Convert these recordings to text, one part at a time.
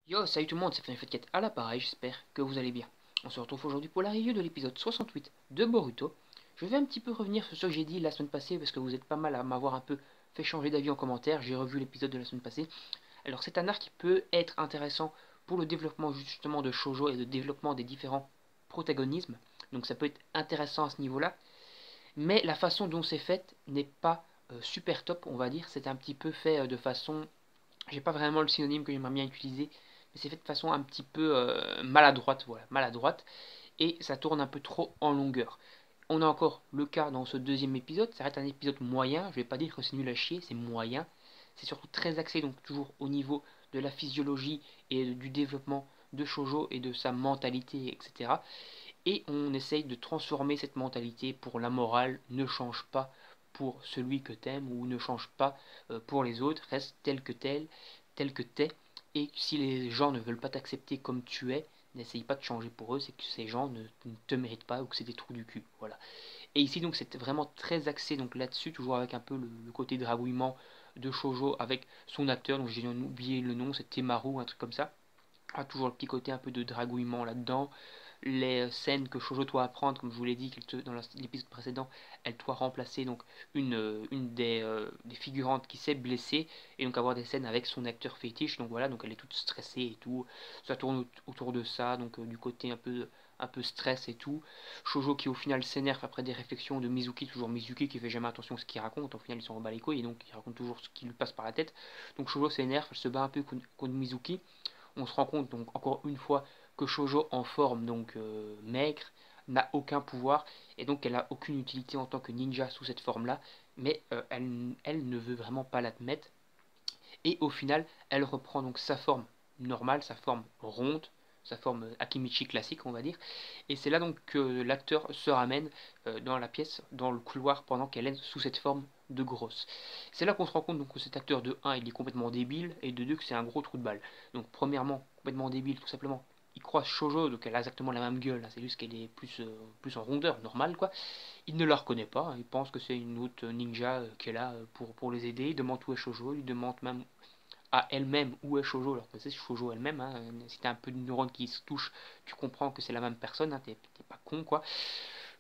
Yo, salut tout le monde, c'est Fnaf4 à l'appareil, j'espère que vous allez bien. On se retrouve aujourd'hui pour la review de l'épisode 68 de Boruto. Je vais un petit peu revenir sur ce que j'ai dit la semaine passée parce que vous êtes pas mal à m'avoir un peu fait changer d'avis en commentaire. J'ai revu l'épisode de la semaine passée. Alors c'est un arc qui peut être intéressant pour le développement justement de Shoujo et le développement des différents protagonismes. Donc ça peut être intéressant à ce niveau-là. Mais la façon dont c'est fait n'est pas super top, on va dire. C'est un petit peu fait de façon... J'ai pas vraiment le synonyme que j'aimerais bien utiliser, mais c'est fait de façon un petit peu maladroite, voilà, maladroite, et ça tourne un peu trop en longueur. On a encore le cas dans ce deuxième épisode, ça reste un épisode moyen, je vais pas dire que c'est nul à chier, c'est moyen, c'est surtout très axé, donc toujours au niveau de la physiologie et du développement de Shoujo et de sa mentalité, etc. Et on essaye de transformer cette mentalité pour la morale ne change pas pour celui que t'aimes ou ne change pas pour les autres, reste tel que t'es. Et si les gens ne veulent pas t'accepter comme tu es, n'essaye pas de changer pour eux, c'est que ces gens ne te méritent pas ou que c'est des trous du cul. Voilà. Et ici donc c'est vraiment très axé donc là-dessus, toujours avec un peu le côté dragouillement de Shoujo avec son acteur, donc j'ai oublié le nom, c'est Temaru, un truc comme ça. Ah, toujours le petit côté un peu de dragouillement là-dedans. Les scènes que Shoujo doit apprendre, comme je vous l'ai dit dans l'épisode précédent, elle doit remplacer donc une des figurantes qui s'est blessée et donc avoir des scènes avec son acteur fétiche. Donc voilà, donc elle est toute stressée et tout. Ça tourne autour de ça, donc du côté un peu stress et tout. Shoujo qui au final s'énerve après des réflexions de Mizuki, toujours Mizuki qui fait jamais attention à ce qu'il raconte. Au final, ils sont en bas les couilles et donc il raconte toujours ce qui lui passe par la tête. Donc Shoujo s'énerve, elle se bat un peu contre Mizuki. On se rend compte donc encore une fois que Shoujo en forme donc maigre n'a aucun pouvoir et donc elle n'a aucune utilité en tant que ninja sous cette forme là, mais elle ne veut vraiment pas l'admettre et au final elle reprend donc sa forme normale, sa forme ronde, sa forme Akimichi classique on va dire, et c'est là donc que l'acteur se ramène dans la pièce, dans le couloir pendant qu'elle est sous cette forme de grosse. C'est là qu'on se rend compte donc que cet acteur de un il est complètement débile et de 2 que c'est un gros trou de balle. Donc premièrement complètement débile tout simplement. Il croise Shoujo, donc elle a exactement la même gueule, hein, c'est juste qu'elle est plus en rondeur, normale quoi. Il ne la reconnaît pas, hein, il pense que c'est une autre ninja qui est là pour les aider. Il demande où est Shoujo, il demande même à elle-même où est Shoujo, alors que c'est Shoujo elle-même, hein. Si t'as un peu de neurones qui se touchent, tu comprends que c'est la même personne, hein, t'es pas con quoi.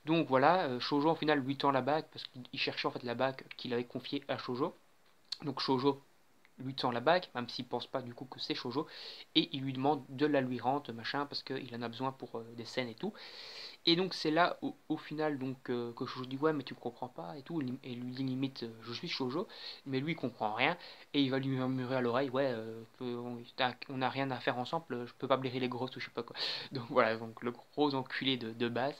Donc voilà, Shoujo au final lui tend la bague, parce qu'il cherchait en fait la bague qu'il avait confiée à Shoujo. Donc Shoujo lui tend la bague, même s'il pense pas du coup que c'est Shoujo, et il lui demande de la lui rendre, machin, parce qu'il en a besoin pour des scènes et tout. Et donc c'est là au final donc que Shoujo dit ouais mais tu me comprends pas et tout, et lui dit limite je suis Shoujo, mais lui il comprend rien, et il va lui murmurer à l'oreille ouais on a rien à faire ensemble, je peux pas blairer les grosses ou je sais pas quoi. Donc voilà, donc le gros enculé de base.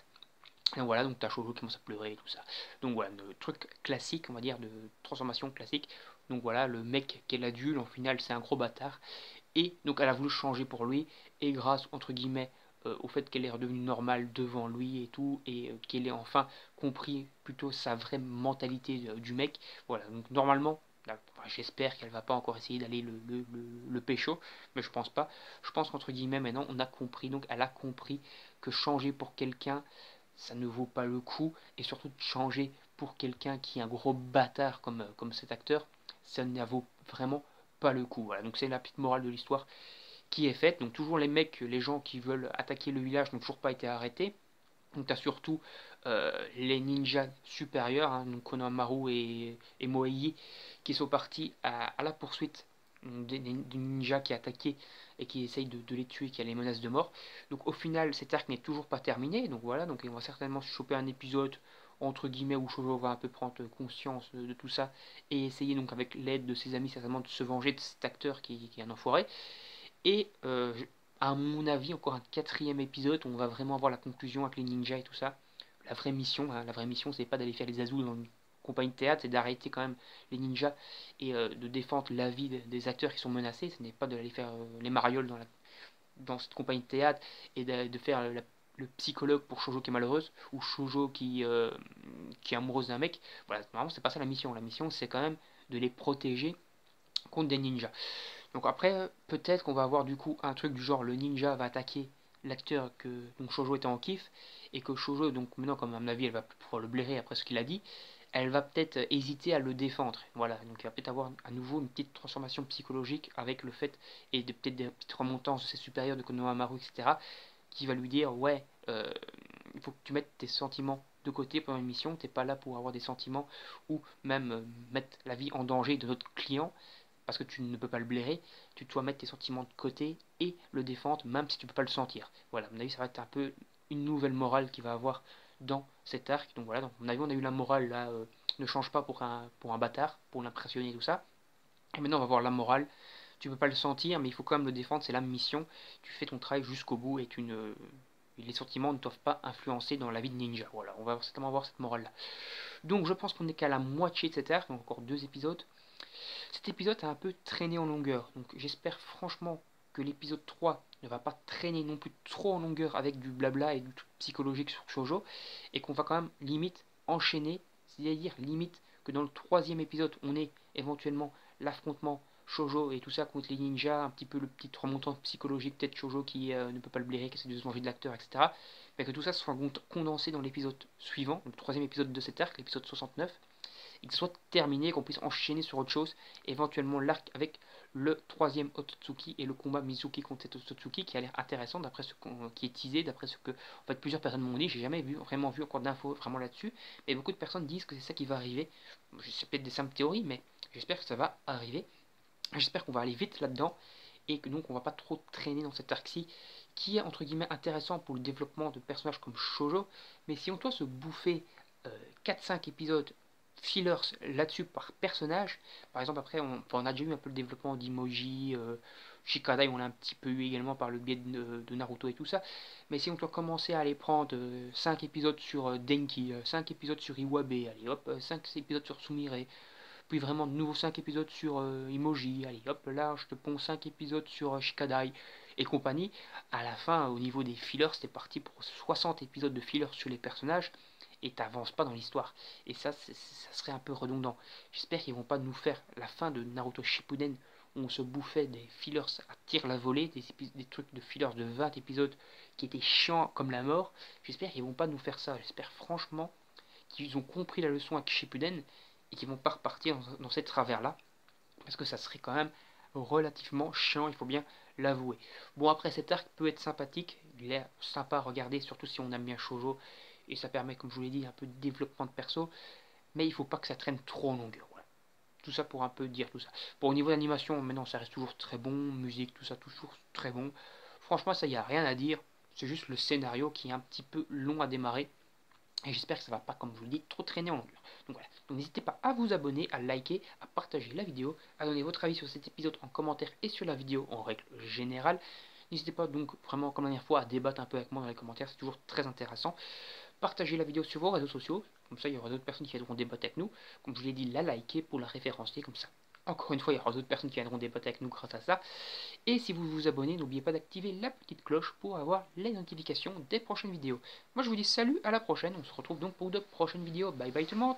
Et voilà, donc t'as Shoujo qui commence à pleurer et tout ça. Donc voilà, le truc classique, on va dire, de transformation classique. Donc voilà, le mec qui est l'adulte, en final, c'est un gros bâtard. Et donc elle a voulu changer pour lui, et grâce, entre guillemets, au fait qu'elle est redevenue normale devant lui et tout, et qu'elle ait enfin compris plutôt sa vraie mentalité du mec. Voilà, donc normalement, là, enfin, j'espère qu'elle va pas encore essayer d'aller le pécho, mais je pense pas. Je pense qu'entre guillemets, maintenant, on a compris, donc elle a compris que changer pour quelqu'un, ça ne vaut pas le coup, et surtout de changer pour quelqu'un qui est un gros bâtard comme cet acteur, ça ne vaut vraiment pas le coup. Voilà, donc c'est la petite morale de l'histoire qui est faite. Donc toujours les mecs, les gens qui veulent attaquer le village n'ont toujours pas été arrêtés. Donc tu as surtout les ninjas supérieurs, hein, donc Konohamaru et Moei, qui sont partis à la poursuite des ninjas qui attaquaient et qui essayent de les tuer, qui a les menaces de mort. Donc au final, cet arc n'est toujours pas terminé. Donc voilà, donc on va certainement se choper un épisode entre guillemets où Shoujo va un peu prendre conscience de tout ça et essayer donc avec l'aide de ses amis certainement de se venger de cet acteur qui est un enfoiré. Et à mon avis, encore un quatrième épisode où on va vraiment avoir la conclusion avec les ninjas et tout ça. La vraie mission, c'est pas d'aller faire les azous dans une compagnie de théâtre, c'est d'arrêter quand même les ninjas et de défendre la vie des acteurs qui sont menacés. Ce n'est pas d'aller faire les marioles dans cette compagnie de théâtre et de faire le psychologue pour Shoujo qui est malheureuse ou Shoujo qui est amoureuse d'un mec. Voilà, normalement, c'est pas ça la mission. La mission, c'est quand même de les protéger contre des ninjas. Donc après, peut-être qu'on va avoir du coup un truc du genre le ninja va attaquer l'acteur que donc Shoujo était en kiff et que Shoujo donc maintenant comme à mon avis elle va pouvoir le blairer après ce qu'il a dit, elle va peut-être hésiter à le défendre. Voilà, donc il va peut-être avoir à nouveau une petite transformation psychologique avec le fait, et peut-être des petites remontances de ses supérieurs de Konohamaru, etc., qui va lui dire ouais, il faut que tu mettes tes sentiments de côté pendant une mission, t'es pas là pour avoir des sentiments ou même mettre la vie en danger de notre client parce que tu ne peux pas le blairer, tu dois mettre tes sentiments de côté et le défendre même si tu peux pas le sentir. Voilà, à mon avis ça va être un peu une nouvelle morale qu'il va avoir dans cet arc. Donc voilà, donc à mon avis on a eu la morale là, ne change pas pour un bâtard, pour l'impressionner et tout ça. Et maintenant on va voir la morale, tu peux pas le sentir mais il faut quand même le défendre, c'est la mission, tu fais ton travail jusqu'au bout et tu ne... les sentiments ne doivent pas influencer dans la vie de ninja. Voilà, on va certainement avoir cette morale là. Donc je pense qu'on est qu'à la moitié de cet arc, donc encore 2 épisodes. Cet épisode a un peu traîné en longueur, donc j'espère franchement que l'épisode 3 ne va pas traîner non plus trop en longueur avec du blabla et du truc psychologique sur Shoujo, et qu'on va quand même limite enchaîner, c'est-à-dire limite que dans le 3e épisode on ait éventuellement l'affrontement Shoujo et tout ça contre les ninjas, un petit peu le petit remontant psychologique, peut-être Shoujo qui ne peut pas le blairer, qui essaie de se venger de l'acteur, etc. Mais que tout ça soit condensé dans l'épisode suivant, le 3e épisode de cet arc, l'épisode 69, et que ce soit terminé, qu'on puisse enchaîner sur autre chose, éventuellement l'arc avec le 3e Otsutsuki et le combat Mizuki contre cet Otsutsuki qui a l'air intéressant d'après ce qui est teasé, d'après ce que en fait, plusieurs personnes m'ont dit. J'ai jamais vraiment vu encore d'infos vraiment là-dessus, mais beaucoup de personnes disent que c'est ça qui va arriver. C'est peut-être des simples théories, mais j'espère que ça va arriver. J'espère qu'on va aller vite là-dedans et que donc on va pas trop traîner dans cet arc-ci qui est entre guillemets intéressant pour le développement de personnages comme Shoujo, mais si on doit se bouffer 4-5 épisodes fillers là-dessus par personnage, par exemple après on a déjà eu un peu le développement d'Imoji, Shikadai on l'a un petit peu eu également par le biais de Naruto et tout ça, mais si on doit commencer à aller prendre 5 épisodes sur Denki, 5 épisodes sur Iwabe, allez hop, 5 épisodes sur Sumire, puis vraiment de nouveau 5 épisodes sur Emoji, allez hop, là je te ponds 5 épisodes sur Shikadai et compagnie. À la fin, au niveau des fillers, c'était parti pour 60 épisodes de fillers sur les personnages et t'avances pas dans l'histoire. Et ça serait un peu redondant. J'espère qu'ils vont pas nous faire la fin de Naruto Shippuden où on se bouffait des fillers à tir la volée, des trucs de fillers de 20 épisodes qui étaient chiants comme la mort. J'espère qu'ils vont pas nous faire ça. J'espère franchement qu'ils ont compris la leçon avec Shippuden et qui vont pas repartir dans ces travers-là, parce que ça serait quand même relativement chiant, il faut bien l'avouer. Bon, après, cet arc peut être sympathique, il est sympa à regarder, surtout si on aime bien Shoujo, et ça permet, comme je vous l'ai dit, un peu de développement de perso, mais il faut pas que ça traîne trop en longueur. Voilà. Tout ça pour un peu dire tout ça. Bon, au niveau d'animation, maintenant, ça reste toujours très bon, musique, tout ça, toujours très bon. Franchement, ça, y a rien à dire, c'est juste le scénario qui est un petit peu long à démarrer, et j'espère que ça va pas, comme je vous le dis, trop traîner en longueur. Donc voilà. Donc n'hésitez pas à vous abonner, à liker, à partager la vidéo, à donner votre avis sur cet épisode en commentaire et sur la vidéo en règle générale. N'hésitez pas donc vraiment, comme la dernière fois, à débattre un peu avec moi dans les commentaires, c'est toujours très intéressant. Partagez la vidéo sur vos réseaux sociaux, comme ça il y aura d'autres personnes qui viendront débattre avec nous. Comme je vous l'ai dit, la liker pour la référencer, comme ça. Encore une fois, il y aura d'autres personnes qui viendront débattre avec nous grâce à ça. Et si vous vous abonnez, n'oubliez pas d'activer la petite cloche pour avoir les notifications des prochaines vidéos. Moi je vous dis salut, à la prochaine, on se retrouve donc pour de prochaines vidéos. Bye bye tout le monde.